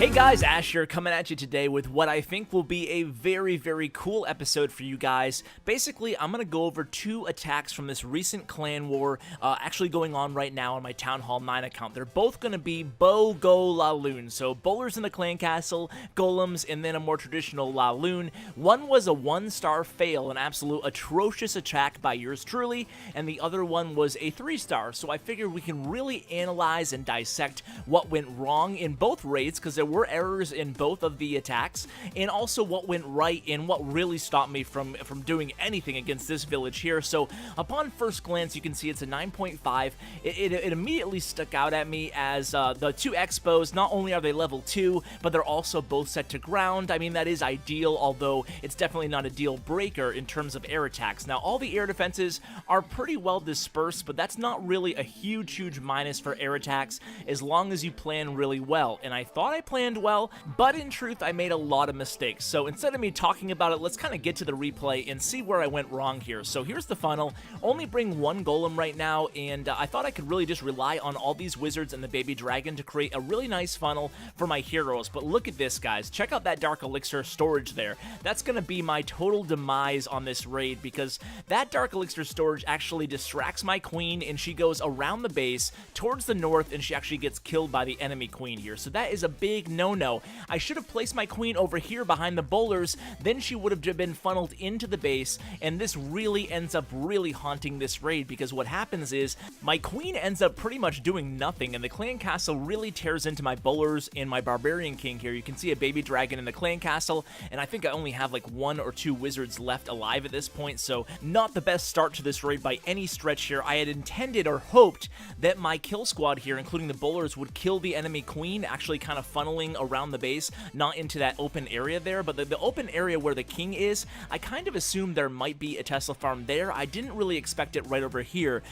Hey guys, Ash here coming at you today with what I think will be a very cool episode for you guys. Basically, I'm going to go over 2 attacks from this recent clan war actually going on right now on my Town Hall 9 account. They're both going to be BoGoLaLoon, so bowlers in the clan castle, golems, and then a more traditional LaLoon. One was a 1-star fail, an absolute atrocious attack by yours truly, and the other one was a 3-star, so I figured we can really analyze and dissect what went wrong in both raids, because there were errors in both of the attacks, and also what went right and what really stopped me from doing anything against this village here. So upon first glance, you can see it's a 9.5. It immediately stuck out at me as the 2 expos, not only are they level 2, but they're also both set to ground. I mean, that is ideal, although it's definitely not a deal breaker in terms of air attacks. Now, all the air defenses are pretty well dispersed, but that's not really a huge minus for air attacks as long as you plan really well. And I thought I planned well, but in truth, I made a lot of mistakes. So instead of me talking about it, let's kind of get to the replay and see where I went wrong here. So here's the funnel. Only bring 1 golem right now, and I thought I could really just rely on all these wizards and the baby dragon to create a really nice funnel for my heroes. But look at this, guys. Check out that dark elixir storage there. That's going to be my total demise on this raid, because that dark elixir storage actually distracts my queen, and she goes around the base towards the north, and she actually gets killed by the enemy queen here. So that is a big no-no. I should have placed my queen over here behind the bowlers, then she would have been funneled into the base, and this really ends up really haunting this raid, because what happens is my queen ends up pretty much doing nothing, and the clan castle really tears into my bowlers and my barbarian king here. You can see a baby dragon in the clan castle, and I think I only have like 1 or 2 wizards left alive at this point, so not the best start to this raid by any stretch here. I had intended or hoped that my kill squad here, including the bowlers, would kill the enemy queen, actually kind of funneling around the base, not into that open area there, but the open area where the king is, I kind of assumed there might be a Tesla farm there. I didn't really expect it right over here.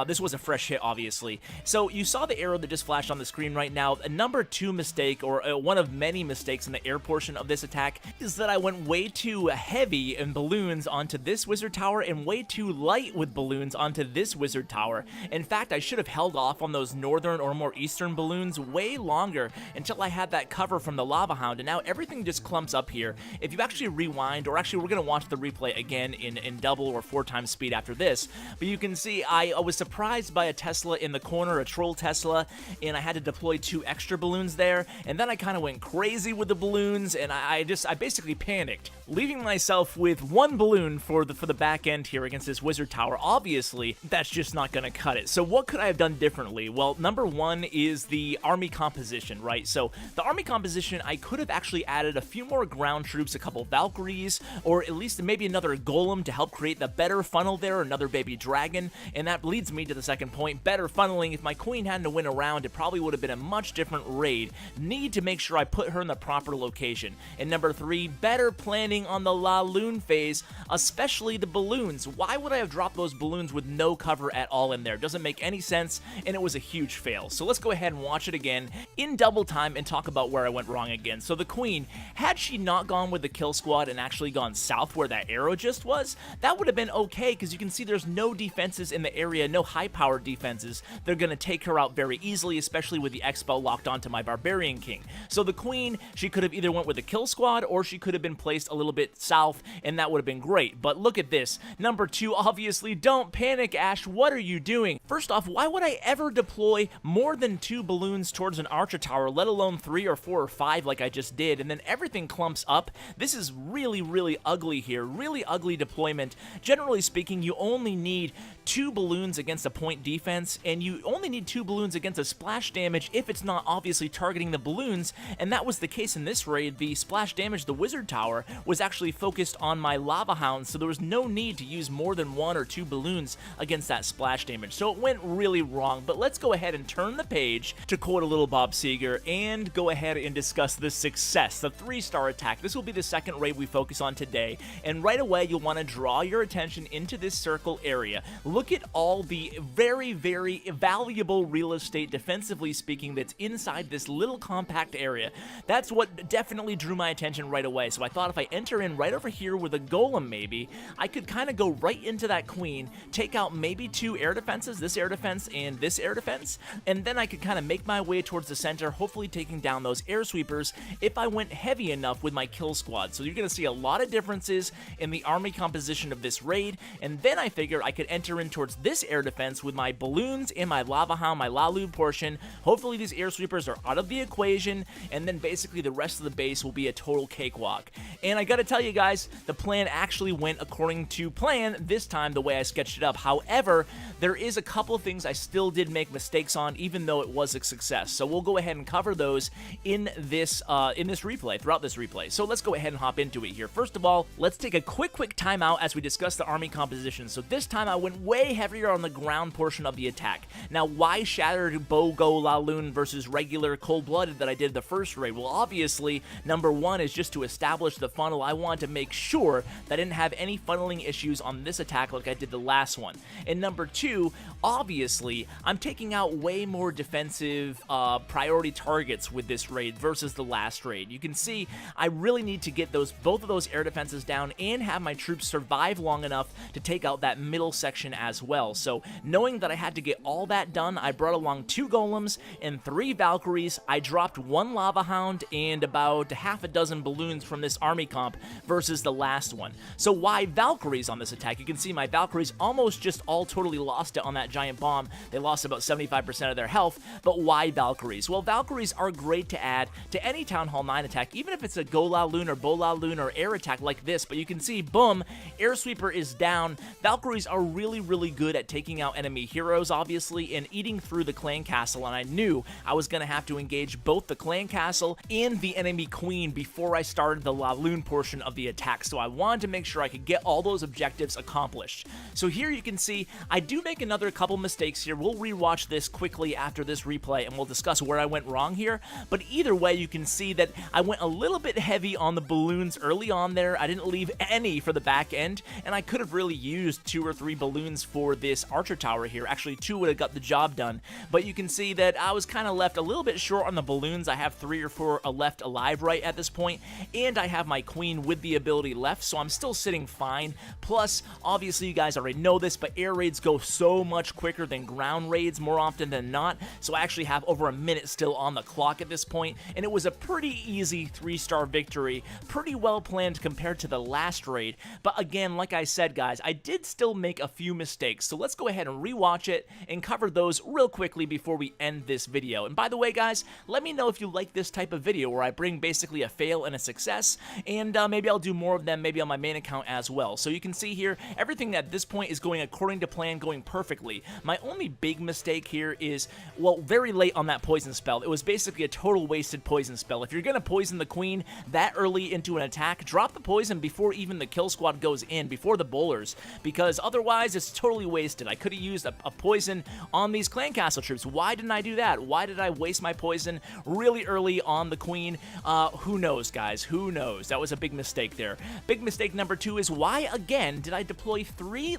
This was a fresh hit, obviously. So you saw the arrow that just flashed on the screen right now. A number 2 mistake, or one of many mistakes in the air portion of this attack, is that I went way too heavy in balloons onto this wizard tower and way too light with balloons onto this wizard tower. In fact, I should have held off on those northern or more eastern balloons way longer until I had that cover from the lava hound, and now everything just clumps up here. If you actually rewind, or actually we're going to watch the replay again in double or 4 times speed after this, but you can see I was surprised by a Tesla in the corner, a troll Tesla, and I had to deploy 2 extra balloons there, and then I kind of went crazy with the balloons, and I basically panicked, leaving myself with 1 balloon for the back end here against this wizard tower. Obviously, that's just not going to cut it. So what could I have done differently? Well, number 1 is the army composition, right? So the army composition, I could have actually added a few more ground troops, a couple Valkyries, or at least maybe another golem to help create the better funnel there, another baby dragon, and that leads me to the second point, better funneling. If my queen hadn't to win a round, it probably would have been a much different raid. Need to make sure I put her in the proper location. And number 3, better planning on the LaLoon phase, especially the balloons. Why would I have dropped those balloons with no cover at all in there? Doesn't make any sense, and it was a huge fail. So let's go ahead and watch it again in double time and talk about where I went wrong again. So the queen, had she not gone with the kill squad and actually gone south where that arrow just was, that would have been okay, because you can see there's no defenses in the area, no high-powered defenses. They're going to take her out very easily, especially with the expo locked onto my barbarian king. So the queen, she could have either went with the kill squad, or she could have been placed a little bit south, and that would have been great. But look at this. Number 2, obviously, don't panic, Ash. What are you doing? First off, why would I ever deploy more than 2 balloons towards an archer tower, let alone 3 or 4 or 5 like I just did, and then everything clumps up? This is really ugly here. Really ugly deployment. Generally speaking, you only need 2 balloons against a point defense, and you only need 2 balloons against a splash damage if it's not obviously targeting the balloons, and that was the case in this raid. The splash damage, the wizard tower, was actually focused on my lava hound, so there was no need to use more than 1 or 2 balloons against that splash damage. So it went really wrong, but let's go ahead and turn the page, to quote a little Bob Seger, and go ahead and discuss the success, the 3-star attack. This will be the second raid we focus on today, and right away you'll want to draw your attention into this circle area. Look at all the very valuable real estate, defensively speaking, that's inside this little compact area. That's what definitely drew my attention right away. So I thought if I enter in right over here with a golem maybe, I could kind of go right into that queen, take out maybe 2 air defenses, this air defense and this air defense, and then I could kind of make my way towards the center, hopefully taking down those those air sweepers if I went heavy enough with my kill squad. So you're going to see a lot of differences in the army composition of this raid, and then I figured I could enter in towards this air defense with my balloons and my lava hound, my LaLoon portion. Hopefully these air sweepers are out of the equation, and then basically the rest of the base will be a total cakewalk. And I gotta tell you guys, the plan actually went according to plan this time, the way I sketched it up. However, there is a couple of things I still did make mistakes on, even though it was a success. So we'll go ahead and cover those in this replay, throughout this replay. So let's go ahead and hop into it here. First of all, let's take a quick timeout as we discuss the army composition. So this time I went way heavier on the ground portion of the attack. Now, why shattered BoGoLaLoon versus regular cold-blooded that I did the first raid? Well, obviously, number one is just to establish the funnel. I wanted to make sure that I didn't have any funneling issues on this attack like I did the last one. And number two, obviously, I'm taking out way more defensive priority targets with this raid versus the last raid. You can see I really need to get both of those air defenses down and have my troops survive long enough to take out that middle section as well. So knowing that I had to get all that done, I brought along 2 golems and 3 Valkyries. I dropped 1 lava hound and about half a dozen balloons from this army comp versus the last one. So why Valkyries on this attack? You can see my Valkyries almost just all totally lost it on that giant bomb. They lost about 75% of their health, but why Valkyries? Well, Valkyries are great to add to any Town Hall 9 attack, even if it's a GoLaLoon or BoLaLoon or air attack like this, but you can see, boom, air sweeper is down. Valkyries are really good at taking out enemy heroes, obviously, and eating through the clan castle, and I knew I was going to have to engage both the clan castle and the enemy queen before I started the LaLoon portion of the attack, so I wanted to make sure I could get all those objectives accomplished. So here you can see I do make another couple mistakes here. We'll rewatch this quickly after this replay and we'll discuss where I went wrong here, but either way you can see that I went a little bit heavy on the balloons early on there. I didn't leave any for the back end, and I could have really used 2 or 3 balloons for this archer tower here. Actually, 2 would have got the job done, but you can see that I was kind of left a little bit short on the balloons. I have 3 or 4 left alive right at this point, and I have my queen with the ability left, so I'm still sitting fine. Plus, obviously you guys already know this, but air raids go so much quicker than ground raids more often than not, so I actually have over a minute still on the clock at this point, and it was a pretty easy 3-star victory, pretty well planned compared to the last raid. But again, like I said guys, I did still make a few mistakes, so let's go ahead and rewatch it and cover those real quickly before we end this video. And by the way guys, let me know if you like this type of video where I bring basically a fail and a success, and maybe I'll do more of them maybe on my main account as well. So you can see here, everything at this point is going according to plan, going perfectly. My only big mistake here is, well, very late on that poison spell. It was basically a total wasted poison spell. If you're gonna poison the queen that early into an attack, drop the poison before even the kill squad goes in, before the bowlers, because otherwise it's totally wasted. I could have used a poison on these clan castle troops. Why didn't I do that? Why did I waste my poison really early on the queen? Who knows, guys? Who knows? That was a big mistake there. Big mistake number 2 is why again did I deploy 3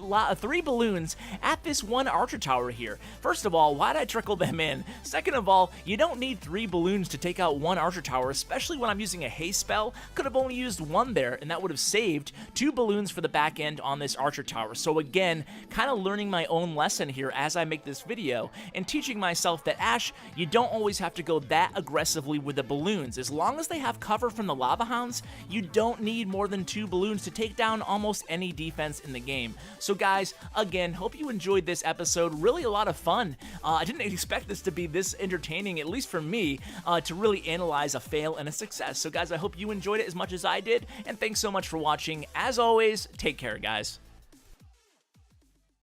balloons at this one archer tower here? First of all, why did I trickle them in? Second of all, you don't need 3 balloons to take out one archer tower, especially when I'm using a haste spell. Could have only used 1 there, and that would have saved 2 balloons for the back end on this archer tower. So again, kind of learning my own lesson here as I make this video, and teaching myself that, Ash, you don't always have to go that aggressively with the balloons. As long as they have cover from the lava hounds, you don't need more than 2 balloons to take down almost any defense in the game. So guys, again, hope you enjoyed this episode. Really a lot of fun. I didn't expect this to be this entertaining, at least for me, to really analyze a fail and a success. So guys, I hope you enjoyed it as much as I did, and thanks so much for watching. As always, take care, guys.